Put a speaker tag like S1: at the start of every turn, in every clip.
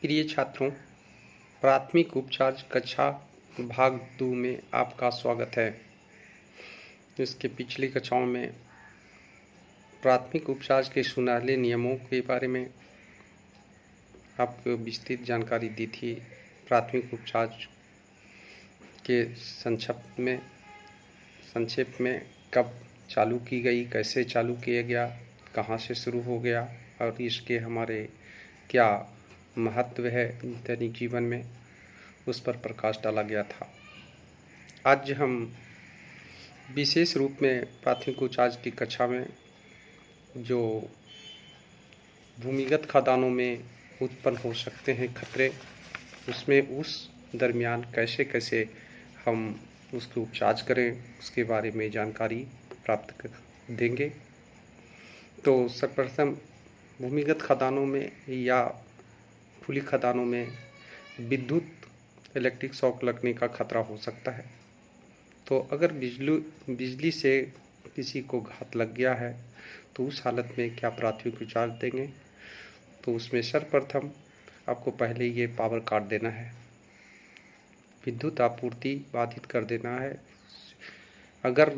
S1: प्रिय छात्रों, प्राथमिक उपचार कक्षा भाग 2 में आपका स्वागत है। इसके पिछली कक्षाओं में प्राथमिक उपचार के सुनहले नियमों के बारे में आपको विस्तृत जानकारी दी थी। प्राथमिक उपचार के संक्षेप में कब चालू की गई, कैसे चालू किया गया, कहाँ से शुरू हो गया और इसके हमारे क्या महत्व है दैनिक जीवन में, उस पर प्रकाश डाला गया था। आज हम विशेष रूप में प्राथमिक उपचार की कक्षा में जो भूमिगत खदानों में उत्पन्न हो सकते हैं खतरे, उसमें उस दरमियान कैसे कैसे हम उसके उपचार करें, उसके बारे में जानकारी प्राप्त देंगे। तो सर्वप्रथम भूमिगत खदानों में या खुली खदानों में इलेक्ट्रिक शॉक लगने का खतरा हो सकता है। तो अगर बिजली से किसी को घात लग गया है तो उस हालत में क्या प्राथमिक उपचार देंगे। तो उसमें सर्वप्रथम आपको पहले ये पावर काट देना है, विद्युत आपूर्ति बाधित कर देना है। अगर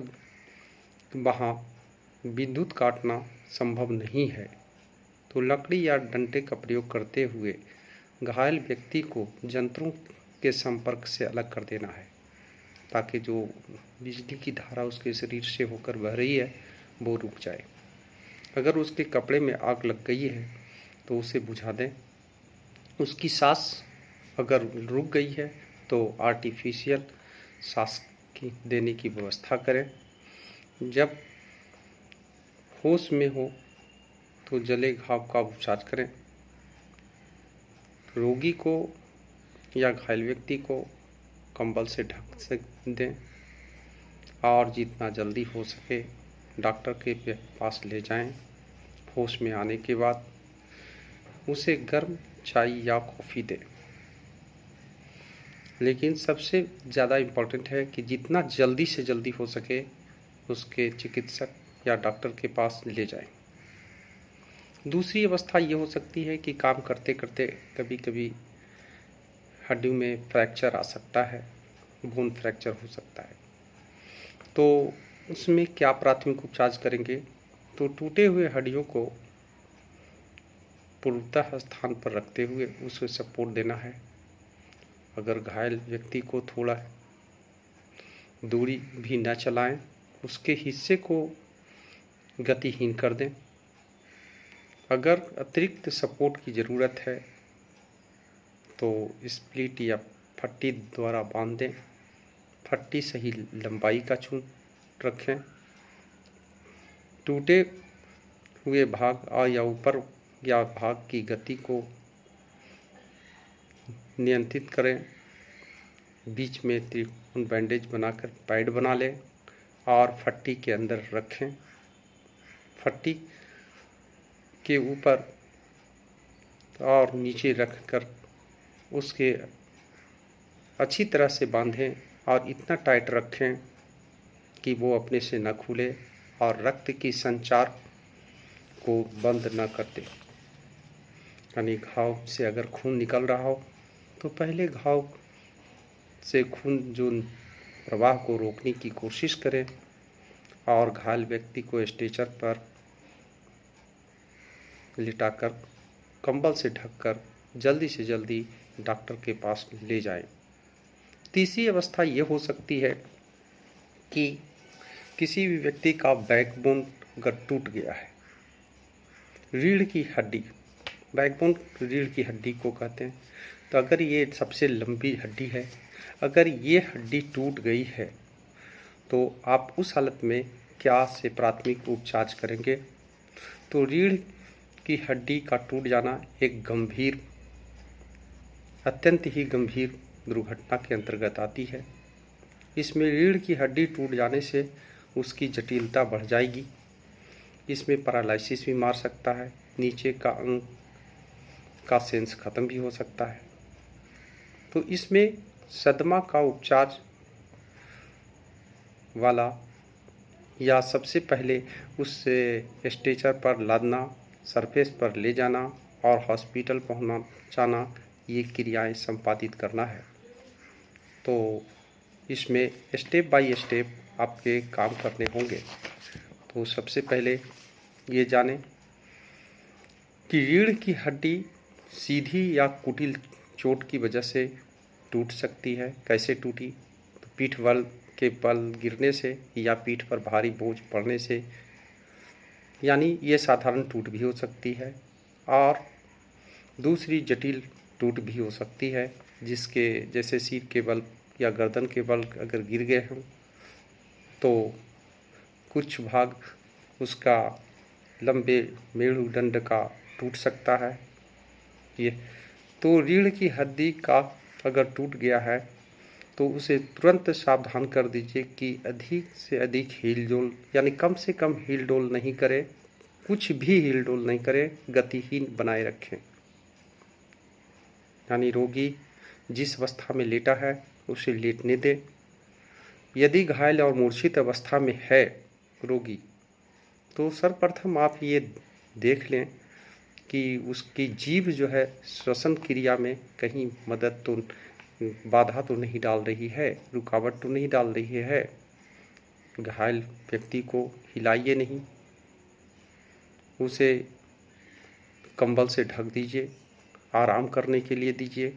S1: वहाँ विद्युत काटना संभव नहीं है तो लकड़ी या डंडे का प्रयोग करते हुए घायल व्यक्ति को यंत्रों के संपर्क से अलग कर देना है, ताकि जो बिजली की धारा उसके शरीर से होकर बह रही है वो रुक जाए। अगर उसके कपड़े में आग लग गई है तो उसे बुझा दें। उसकी सांस अगर रुक गई है तो आर्टिफिशियल सांस देने की व्यवस्था करें। जब होश में हो तो जले घाव का उपचार करें। रोगी को या घायल व्यक्ति को कंबल से ढक से दें और जितना जल्दी हो सके डॉक्टर के पास ले जाएं। होश में आने के बाद उसे गर्म चाय या कॉफ़ी दें। लेकिन सबसे ज़्यादा इम्पोर्टेंट है कि जितना जल्दी से जल्दी हो सके उसके चिकित्सक या डॉक्टर के पास ले जाएं। दूसरी अवस्था ये हो सकती है कि काम करते करते कभी कभी हड्डियों में फ्रैक्चर आ सकता है, बोन फ्रैक्चर हो सकता है। तो उसमें क्या प्राथमिक उपचार करेंगे। तो टूटे हुए हड्डियों को पूर्णतः स्थान पर रखते हुए उसे सपोर्ट देना है। अगर घायल व्यक्ति को थोड़ा दूरी भी न चलाएं, उसके हिस्से को गतिहीन कर दें। अगर अतिरिक्त सपोर्ट की ज़रूरत है तो स्प्लिट या फट्टी द्वारा बांध दें। फट्टी सही लंबाई का चुन रखें। टूटे हुए भाग या ऊपर या भाग की गति को नियंत्रित करें। बीच में त्रिकोण बैंडेज बनाकर पैड बना लें और फट्टी के अंदर रखें। फट्टी के ऊपर और नीचे रखकर उसके अच्छी तरह से बांधें और इतना टाइट रखें कि वो अपने से न खुले और रक्त की संचार को बंद न कर दे। यानी घाव से अगर खून निकल रहा हो तो पहले घाव से खून जो प्रवाह को रोकने की कोशिश करें और घायल व्यक्ति को स्ट्रेचर पर लिटाकर कंबल से ढककर जल्दी से जल्दी डॉक्टर के पास ले जाएं। तीसरी अवस्था ये हो सकती है कि किसी भी व्यक्ति का बैकबोन अगर टूट गया है, रीढ़ की हड्डी, बैकबोन रीढ़ की हड्डी को कहते हैं। तो अगर ये सबसे लंबी हड्डी है, अगर ये हड्डी टूट गई है तो आप उस हालत में क्या से प्राथमिक उपचार करेंगे। तो रीढ़ की हड्डी का टूट जाना एक गंभीर, अत्यंत ही गंभीर दुर्घटना के अंतर्गत आती है। इसमें रीढ़ की हड्डी टूट जाने से उसकी जटिलता बढ़ जाएगी। इसमें पैरालिसिस भी मार सकता है, नीचे का अंग का सेंस खत्म भी हो सकता है। तो इसमें सदमा का उपचार वाला या सबसे पहले उस स्ट्रेचर पर लादना, सरफेस पर ले जाना और हॉस्पिटल पहुंचाना ये क्रियाएं संपादित करना है। तो इसमें स्टेप बाय स्टेप आपके काम करने होंगे। तो सबसे पहले ये जानें कि रीढ़ की हड्डी सीधी या कुटिल चोट की वजह से टूट सकती है। कैसे टूटी? तो पीठ बल के बल गिरने से या पीठ पर भारी बोझ पड़ने से, यानी ये साधारण टूट भी हो सकती है। और दूसरी जटिल टूट भी हो सकती है, जिसके जैसे सिर के बल या गर्दन के बल अगर गिर गए हों तो कुछ भाग उसका लंबे मेरुदंड का टूट सकता है। ये तो रीढ़ की हड्डी का अगर टूट गया है तो उसे तुरंत सावधान कर दीजिए कि अधिक से अधिक हिल डोल, यानी कम से कम हिल डोल नहीं करें, कुछ भी हिल डोल नहीं करें, गतिहीन बनाए रखें। यानी रोगी जिस अवस्था में लेटा है उसे लेटने दें। यदि घायल और मूर्छित अवस्था में है रोगी तो सर्वप्रथम आप ये देख लें कि उसकी जीभ जो है श्वसन क्रिया में कहीं मदद तो बाधा तो नहीं डाल रही है, रुकावट तो नहीं डाल रही है। घायल व्यक्ति को हिलाइए नहीं, उसे कंबल से ढक दीजिए, आराम करने के लिए दीजिए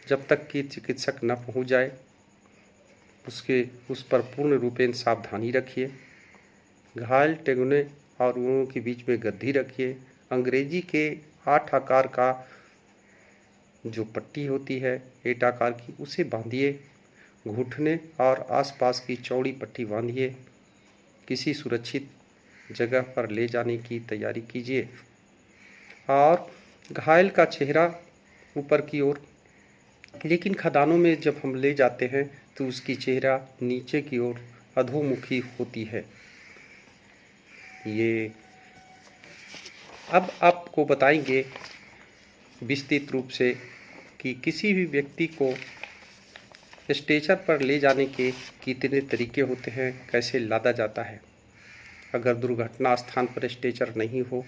S1: जब तक कि चिकित्सक न पहुंच जाए। उस पर पूर्ण रूपेण सावधानी रखिए। घायल टेंगुने और उंगलियों के बीच में गद्दी रखिए। अंग्रेजी के 8 आकार का जो पट्टी होती है 8 आकार की, उसे बांधिए। घुटने और आसपास की चौड़ी पट्टी बांधिए। किसी सुरक्षित जगह पर ले जाने की तैयारी कीजिए। और घायल का चेहरा ऊपर की ओर, लेकिन खदानों में जब हम ले जाते हैं तो उसकी चेहरा नीचे की ओर अधोमुखी होती है। ये अब आपको बताएंगे विस्तृत रूप से कि किसी भी व्यक्ति को स्ट्रेचर पर ले जाने के कितने तरीके होते हैं, कैसे लादा जाता है। अगर दुर्घटना स्थान पर स्ट्रेचर नहीं हो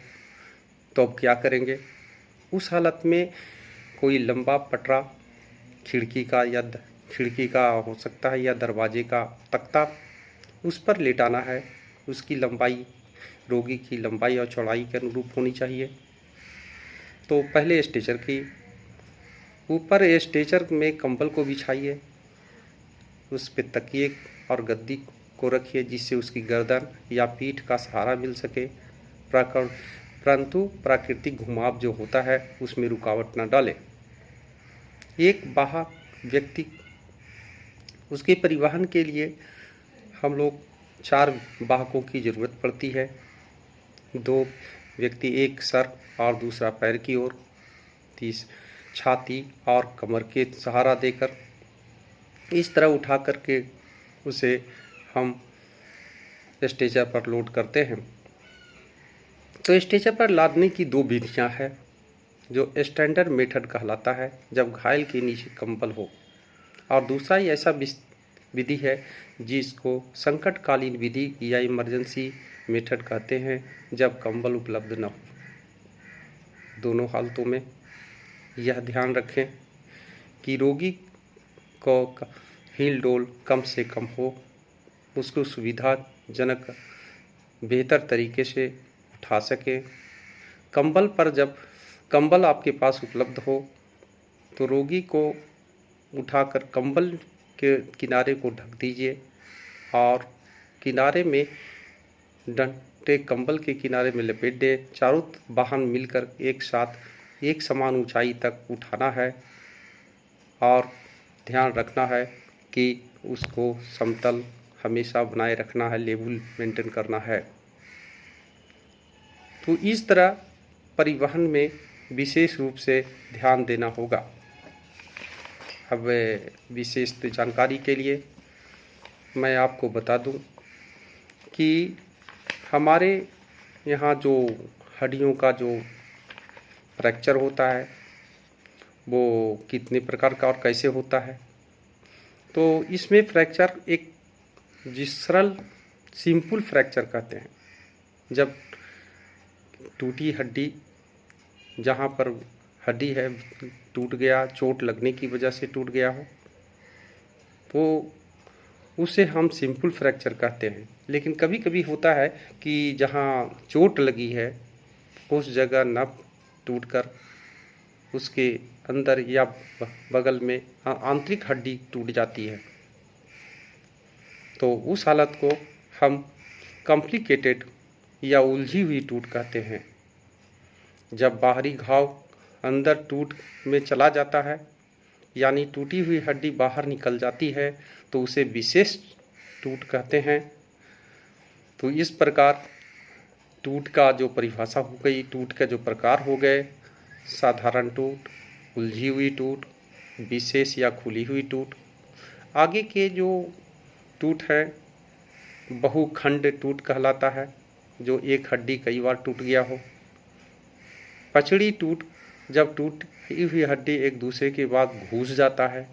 S1: तो अब क्या करेंगे? उस हालत में कोई लंबा पटरा खिड़की का हो सकता है या दरवाजे का तख्ता, उस पर लेटाना है। उसकी लंबाई रोगी की लंबाई और चौड़ाई के अनुरूप होनी चाहिए। तो पहले स्ट्रेचर की ऊपर स्ट्रेचर में कंबल को बिछाइए, उस पर तकिए और गद्दी को रखिए जिससे उसकी गर्दन या पीठ का सहारा मिल सके, परंतु प्राकृतिक घुमाव जो होता है उसमें रुकावट न डाले। एक बाहर व्यक्ति, उसके परिवहन के लिए हम लोग 4 वाहकों की ज़रूरत पड़ती है। 2 व्यक्ति, एक सर और दूसरा पैर की ओर, 30 छाती और कमर के सहारा देकर इस तरह उठा करके उसे हम स्ट्रेचर पर लोड करते हैं। तो स्ट्रेचर पर लादने की 2 विधियां हैं जो स्टैंडर्ड मेथड कहलाता है, जब घायल के नीचे कंबल हो, और दूसरा ही ऐसा विधि है जिसको संकटकालीन विधि या इमरजेंसी मेथड कहते हैं, जब कंबल उपलब्ध न हो। दोनों हालतों में यह ध्यान रखें कि रोगी को हिल डोल कम से कम हो, उसको सुविधाजनक बेहतर तरीके से उठा सकें। कंबल पर जब कंबल आपके पास उपलब्ध हो तो रोगी को उठाकर कंबल के किनारे को ढक दीजिए और किनारे में डंडे कंबल के किनारे में लपेट दें। चारों बाहन मिलकर एक साथ एक समान ऊंचाई तक उठाना है और ध्यान रखना है कि उसको समतल हमेशा बनाए रखना है, लेवल मेंटेन करना है। तो इस तरह परिवहन में विशेष रूप से ध्यान देना होगा। अब विशेष जानकारी के लिए मैं आपको बता दूं कि हमारे यहाँ जो हड्डियों का जो फ्रैक्चर होता है वो कितने प्रकार का और कैसे होता है। तो इसमें फ्रैक्चर एक सरल सिंपल फ्रैक्चर कहते हैं, जब टूटी हड्डी जहाँ पर हड्डी है टूट गया, चोट लगने की वजह से टूट गया हो, तो उसे हम सिंपल फ्रैक्चर कहते हैं। लेकिन कभी कभी होता है कि जहाँ चोट लगी है उस जगह नस टूटकर उसके अंदर या बगल में आंतरिक हड्डी टूट जाती है, तो उस हालत को हम कॉम्प्लिकेटेड या उलझी हुई टूट कहते हैं। जब बाहरी घाव अंदर टूट में चला जाता है, यानी टूटी हुई हड्डी बाहर निकल जाती है, तो उसे विशेष टूट कहते हैं। तो इस प्रकार टूट का जो परिभाषा हो गई, टूट के जो प्रकार हो गए, साधारण टूट, उलझी हुई टूट, विशेष या खुली हुई टूट। आगे के जो टूट है बहुखंड टूट कहलाता है, जो एक हड्डी कई बार टूट गया हो। पचड़ी टूट, जब टूटी हुई हड्डी एक दूसरे के बाद घुस जाता है।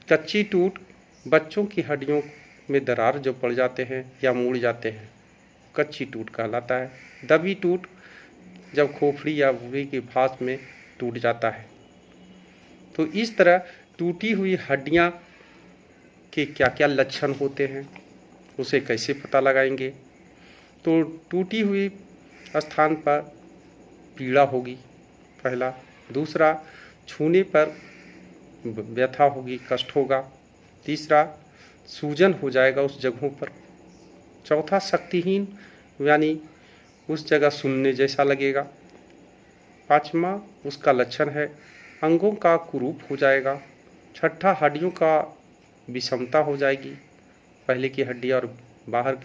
S1: कच्ची टूट, बच्चों की हड्डियों में दरार जो पड़ जाते हैं या मुड़ जाते हैं, कच्ची टूट कहलाता है। दबी टूट, जब खोपड़ी या भूरी की भास में टूट जाता है। तो इस तरह टूटी हुई हड्डियां के क्या क्या लक्षण होते हैं, उसे कैसे पता लगाएंगे। तो टूटी हुई स्थान पर पीड़ा होगी पहला, दूसरा छूने पर व्यथा होगी, कष्ट होगा, तीसरा सूजन हो जाएगा उस जगहों पर, चौथा शक्तिहीन यानी उस जगह सुनने जैसा लगेगा, पांचवा उसका लक्षण है अंगों का कुरूप हो जाएगा, छठा हड्डियों का विषमता हो जाएगी, पहले की हड्डी और बाहर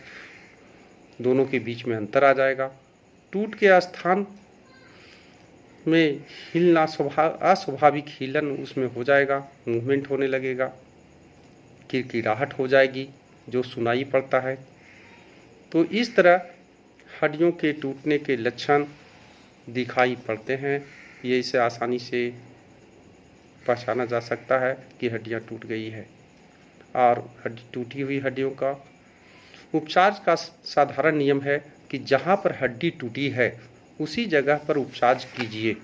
S1: दोनों के बीच में अंतर आ जाएगा, टूट के स्थान में हिलना अस्वाभाविक हिलन उसमें हो जाएगा, मूवमेंट होने लगेगा, किरकिराहट हो जाएगी जो सुनाई पड़ता है। तो इस तरह हड्डियों के टूटने के लक्षण दिखाई पड़ते हैं। ये इसे आसानी से पहचाना जा सकता है कि हड्डियां टूट गई है। और टूटी हुई हड्डियों का उपचार का साधारण नियम है कि जहाँ पर हड्डी टूटी है उसी जगह पर उपचार कीजिए।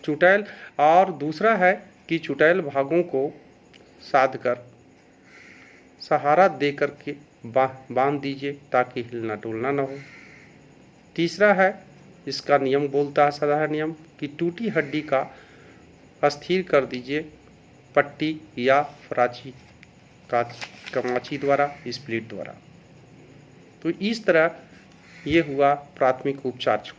S1: चुटैल, और दूसरा है कि चुटैल भागों को साध कर सहारा देकर के बांध दीजिए ताकि हिलना डुलना न हो। तीसरा है, इसका नियम बोलता है साधारण नियम, कि टूटी हड्डी का अस्थिर कर दीजिए पट्टी या फराची कमाची द्वारा, स्प्लिट द्वारा। तो इस तरह ये हुआ प्राथमिक उपचार।